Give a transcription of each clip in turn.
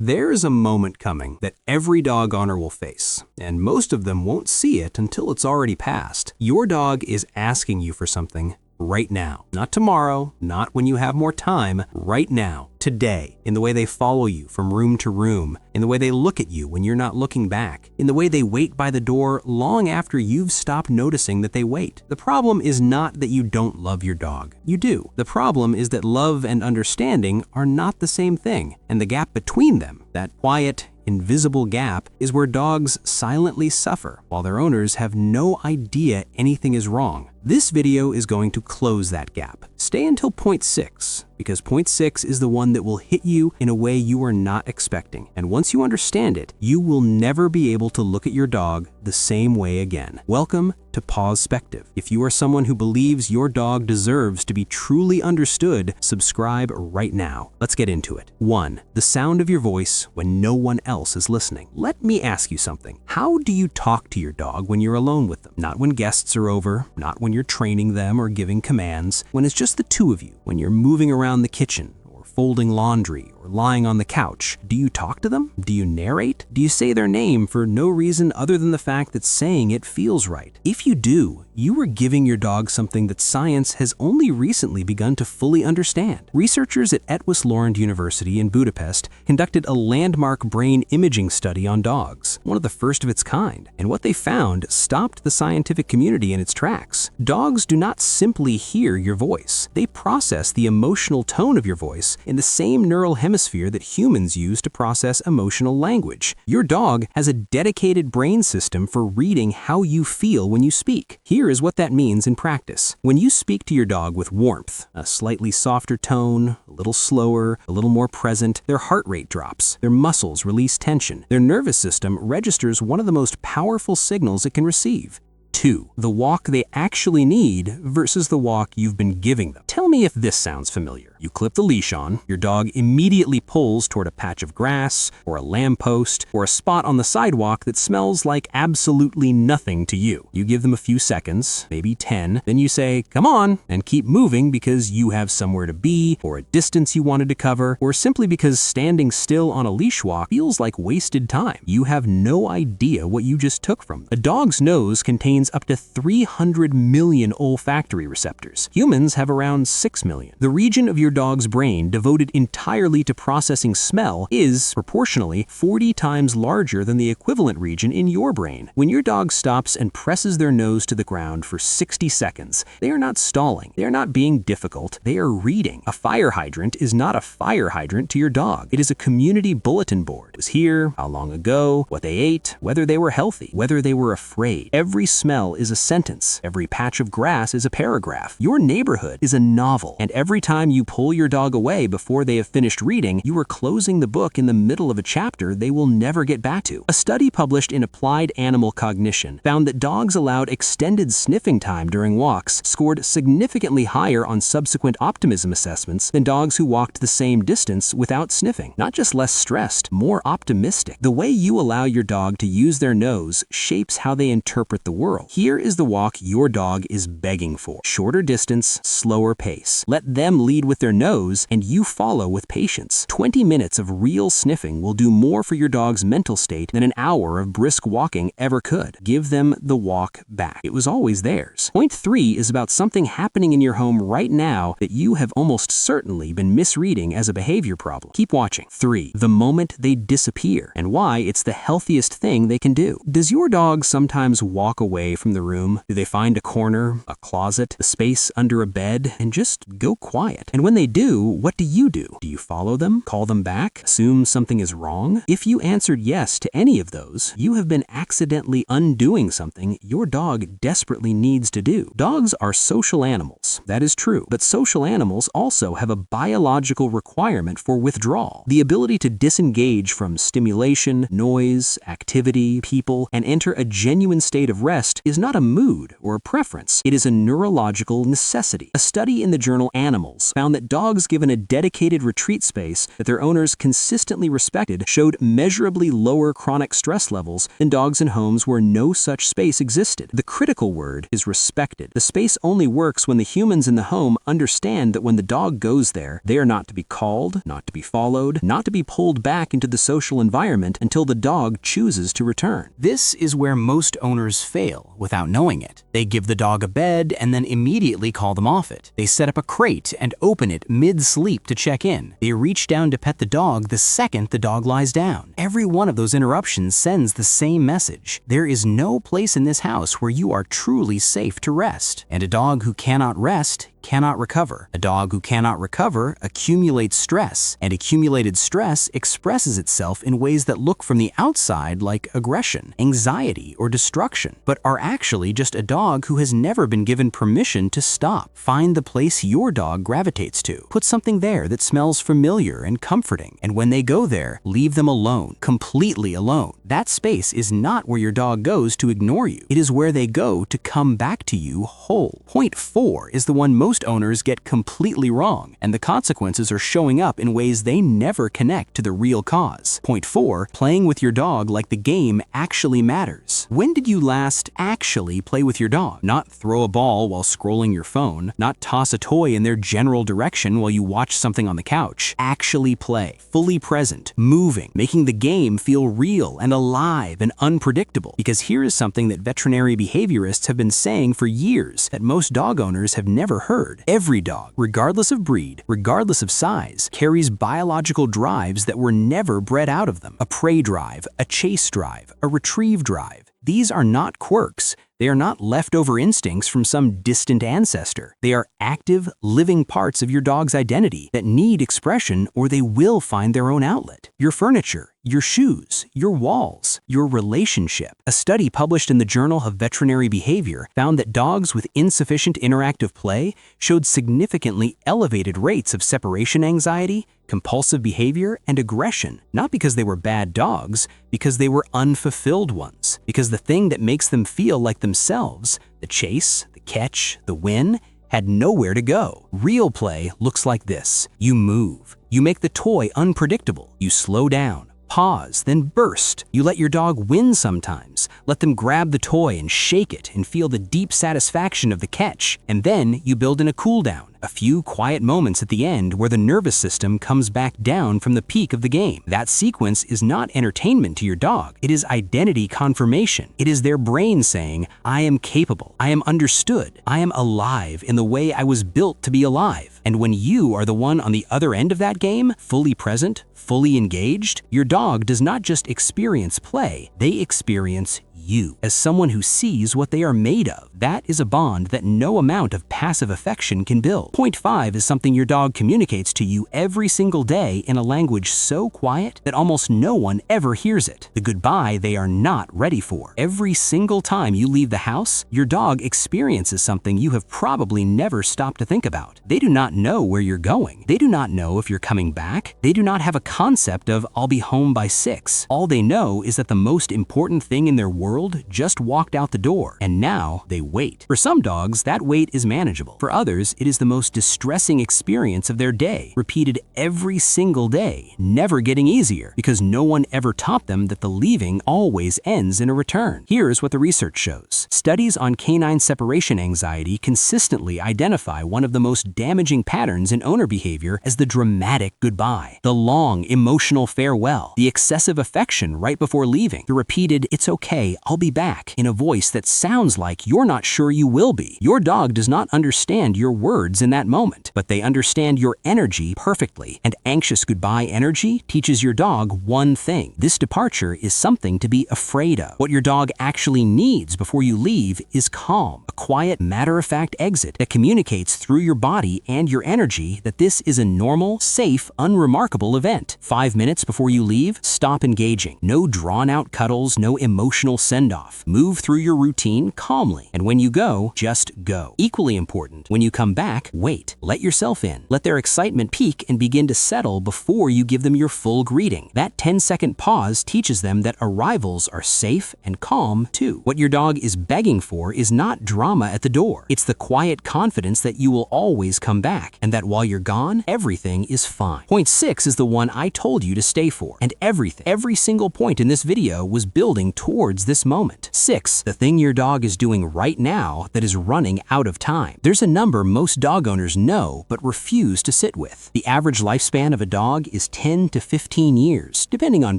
There is a moment coming that every dog owner will face, and most of them won't see it until it's already passed. Your dog is asking you for something right now. Not tomorrow, not when you have more time, right now, today, in the way they follow you from room to room, in the way they look at you when you're not looking back, in the way they wait by the door long after you've stopped noticing that they wait. The problem is not that you don't love your dog. You do. The problem is that love and understanding are not the same thing, and the gap between them, that quiet, invisible gap, is where dogs silently suffer while their owners have no idea anything is wrong. This video is going to close that gap. Stay until point 6, because point 6 is the one that will hit you in a way you are not expecting. And once you understand it, you will never be able to look at your dog the same way again. Welcome to Pawspective. If you are someone who believes your dog deserves to be truly understood, subscribe right now. Let's get into it. 1. The sound of your voice when no one else is listening. Let me ask you something. How do you talk to your dog when you're alone with them? Not when guests are over, not when you're training them or giving commands, when it's just the two of you, when you're moving around the kitchen, or folding laundry, or lying on the couch. Do you talk to them? Do you narrate? Do you say their name for no reason other than the fact that saying it feels right? If you do, you are giving your dog something that science has only recently begun to fully understand. Researchers at Eötvös Loránd University in Budapest conducted a landmark brain imaging study on dogs, one of the first of its kind, and what they found stopped the scientific community in its tracks. Dogs do not simply hear your voice. They process the emotional tone of your voice in the same neural hemisphere that humans use to process emotional language. Your dog has a dedicated brain system for reading how you feel when you speak. Here is what that means in practice. When you speak to your dog with warmth, a slightly softer tone, a little slower, a little more present, their heart rate drops, their muscles release tension, their nervous system registers one of the most powerful signals it can receive. 2. The walk they actually need versus the walk you've been giving them. Tell me if this sounds familiar. You clip the leash on, your dog immediately pulls toward a patch of grass, or a lamppost, or a spot on the sidewalk that smells like absolutely nothing to you. You give them a few seconds, maybe 10, then you say, "Come on," and keep moving because you have somewhere to be, or a distance you wanted to cover, or simply because standing still on a leash walk feels like wasted time. You have no idea what you just took from them. A dog's nose contains up to 300 million olfactory receptors. Humans have around 6 million. The region of your dog's brain devoted entirely to processing smell is, proportionally, 40 times larger than the equivalent region in your brain. When your dog stops and presses their nose to the ground for 60 seconds, they are not stalling. They are not being difficult. They are reading. A fire hydrant is not a fire hydrant to your dog. It is a community bulletin board. It was here, how long ago, what they ate, whether they were healthy, whether they were afraid. Every smell is a sentence. Every patch of grass is a paragraph. Your neighborhood is a novel. And every time you pull your dog away before they have finished reading, you are closing the book in the middle of a chapter they will never get back to. A study published in Applied Animal Cognition found that dogs allowed extended sniffing time during walks scored significantly higher on subsequent optimism assessments than dogs who walked the same distance without sniffing. Not just less stressed, more optimistic. The way you allow your dog to use their nose shapes how they interpret the world. Here is the walk your dog is begging for. Shorter distance, slower pace. Let them lead with their nose and you follow with patience. 20 minutes of real sniffing will do more for your dog's mental state than an hour of brisk walking ever could. Give them the walk back. It was always theirs. Point 3 is about something happening in your home right now that you have almost certainly been misreading as a behavior problem. Keep watching. 3. The moment they disappear and why it's the healthiest thing they can do. Does your dog sometimes walk away from the room? Do they find a corner, a closet, a space under a bed, and just go quiet? And when they do, what do? Do you follow them, call them back, assume something is wrong? If you answered yes to any of those, you have been accidentally undoing something your dog desperately needs to do. Dogs are social animals, that is true, but social animals also have a biological requirement for withdrawal, the ability to disengage from stimulation, noise, activity, people, and enter a genuine state of rest is not a mood or a preference. It is a neurological necessity. A study in the journal Animals found that Dogs given a dedicated retreat space that their owners consistently respected showed measurably lower chronic stress levels than dogs in homes where no such space existed. The critical word is respected. The space only works when the humans in the home understand that when the dog goes there, they are not to be called, not to be followed, not to be pulled back into the social environment until the dog chooses to return. This is where most owners fail without knowing it. They give the dog a bed and then immediately call them off it. They set up a crate and open it mid-sleep to check in. They reach down to pet the dog the second the dog lies down. Every one of those interruptions sends the same message. There is no place in this house where you are truly safe to rest. And a dog who cannot rest cannot recover. A dog who cannot recover accumulates stress, and accumulated stress expresses itself in ways that look from the outside like aggression, anxiety, or destruction, but are actually just a dog who has never been given permission to stop. Find the place your dog gravitates to. Put something there that smells familiar and comforting, and when they go there, leave them alone, completely alone. That space is not where your dog goes to ignore you. It is where they go to come back to you whole. Point 4 is the one most owners get completely wrong, and the consequences are showing up in ways they never connect to the real cause. Point 4, playing with your dog like the game actually matters. When did you last actually play with your dog? Not throw a ball while scrolling your phone, not toss a toy in their general direction while you watch something on the couch. Actually play, fully present, moving, making the game feel real and alive and unpredictable. Because here is something that veterinary behaviorists have been saying for years that most dog owners have never heard. Every dog, regardless of breed, regardless of size, carries biological drives that were never bred out of them. A prey drive, a chase drive, a retrieve drive. These are not quirks. They are not leftover instincts from some distant ancestor. They are active, living parts of your dog's identity that need expression or they will find their own outlet. Your furniture, your shoes, your walls, your relationship. A study published in the Journal of Veterinary Behavior found that dogs with insufficient interactive play showed significantly elevated rates of separation anxiety, compulsive behavior, and aggression, not because they were bad dogs, because they were unfulfilled ones. Because the thing that makes them feel like themselves, the chase, the catch, the win, had nowhere to go. Real play looks like this. You move. You make the toy unpredictable. You slow down. Pause, then burst. You let your dog win sometimes. Let them grab the toy and shake it and feel the deep satisfaction of the catch. And then you build in a cool down. A few quiet moments at the end where the nervous system comes back down from the peak of the game. That sequence is not entertainment to your dog. It is identity confirmation. It is their brain saying, I am capable. I am understood. I am alive in the way I was built to be alive. And when you are the one on the other end of that game, fully present, fully engaged, your dog does not just experience play, they experience you as someone who sees what they are made of. That is a bond that no amount of passive affection can build. Point 5 is something your dog communicates to you every single day in a language so quiet that almost no one ever hears it. The goodbye they are not ready for. Every single time you leave the house, your dog experiences something you have probably never stopped to think about. They do not know where you're going. They do not know if you're coming back. They do not have a concept of I'll be home by 6. All they know is that the most important thing in their world just walked out the door, and now they wait. For some dogs, that wait is manageable. For others, it is the most distressing experience of their day, repeated every single day, never getting easier, because no one ever taught them that the leaving always ends in a return. Here's what the research shows. Studies on canine separation anxiety consistently identify one of the most damaging patterns in owner behavior as the dramatic goodbye, the long emotional farewell, the excessive affection right before leaving, the repeated, it's okay, I'll be back, in a voice that sounds like you're not sure you will be. Your dog does not understand your words in that moment, but they understand your energy perfectly. And anxious goodbye energy teaches your dog one thing. This departure is something to be afraid of. What your dog actually needs before you leave is calm, a quiet, matter-of-fact exit that communicates through your body and your energy that this is a normal, safe, unremarkable event. 5 minutes before you leave, stop engaging. No drawn-out cuddles, no emotional send-off. Move through your routine calmly, and when you go, just go. Equally important, when you come back, wait. Let yourself in. Let their excitement peak and begin to settle before you give them your full greeting. That 10-second pause teaches them that arrivals are safe and calm too. What your dog is begging for is not drama at the door. It's the quiet confidence that you will always come back, and that while you're gone, everything is fine. Point 6 is the one I told you to stay for, and every single point in this video was building towards this moment. 6, the thing your dog is doing right now that is running out of time. There's a number most dog owners know but refuse to sit with. The average lifespan of a dog is 10 to 15 years, depending on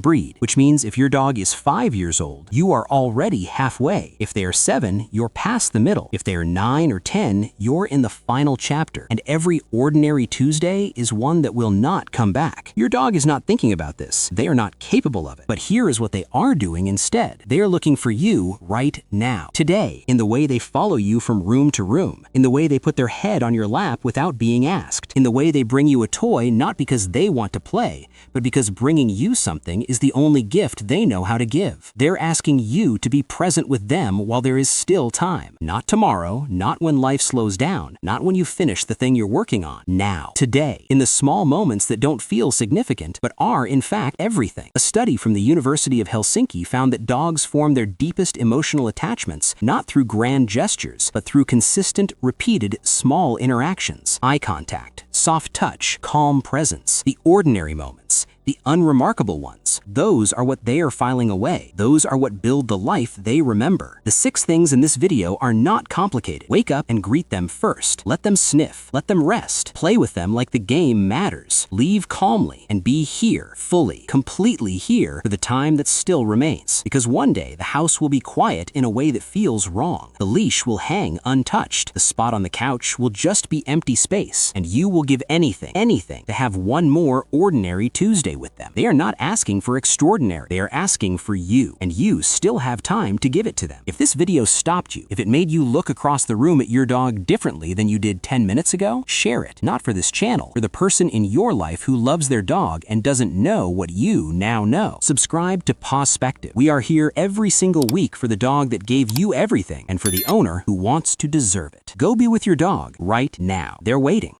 breed, which means if your dog is 5 years old, you are already halfway. If they are 7, you're past the middle. If they are 9 or 10, you're in the final chapter. And every ordinary Tuesday is one that will not come back. Your dog is not thinking about this. They are not capable of it. But here is what they are doing instead. They are looking for you right now, today, in the way they follow you from room to room, in the way they put their head on your lap without being asked, in the way they bring you a toy not because they want to play, but because bringing you something is the only gift they know how to give. They're asking you to be present with them while there is still time. Not tomorrow, not when life slows down, not when you finish the thing you're working on. Now, today, in the small moments that don't feel significant, but are in fact everything. A study from the University of Helsinki found that dogs form their deepest emotional attachments not through grand gestures, but through consistent, repeated, small interactions. Eye contact, soft touch, calm presence, the ordinary moments, the unremarkable ones. Those are what they are filing away. Those are what build the life they remember. The 6 things in this video are not complicated. Wake up and greet them first. Let them sniff. Let them rest. Play with them like the game matters. Leave calmly and be here, fully, completely here for the time that still remains. Because one day the house will be quiet in a way that feels wrong. The leash will hang untouched. The spot on the couch will just be empty space. And you will give anything to have one more ordinary Tuesday with them. They are not asking for extraordinary. They are asking for you, and you still have time to give it to them. If this video stopped you, if it made you look across the room at your dog differently than you did 10 minutes ago, share it. Not for this channel, for the person in your life who loves their dog and doesn't know what you now know. Subscribe to Pawspective. We are here every single week for the dog that gave you everything and for the owner who wants to deserve it. Go be with your dog right now. They're waiting.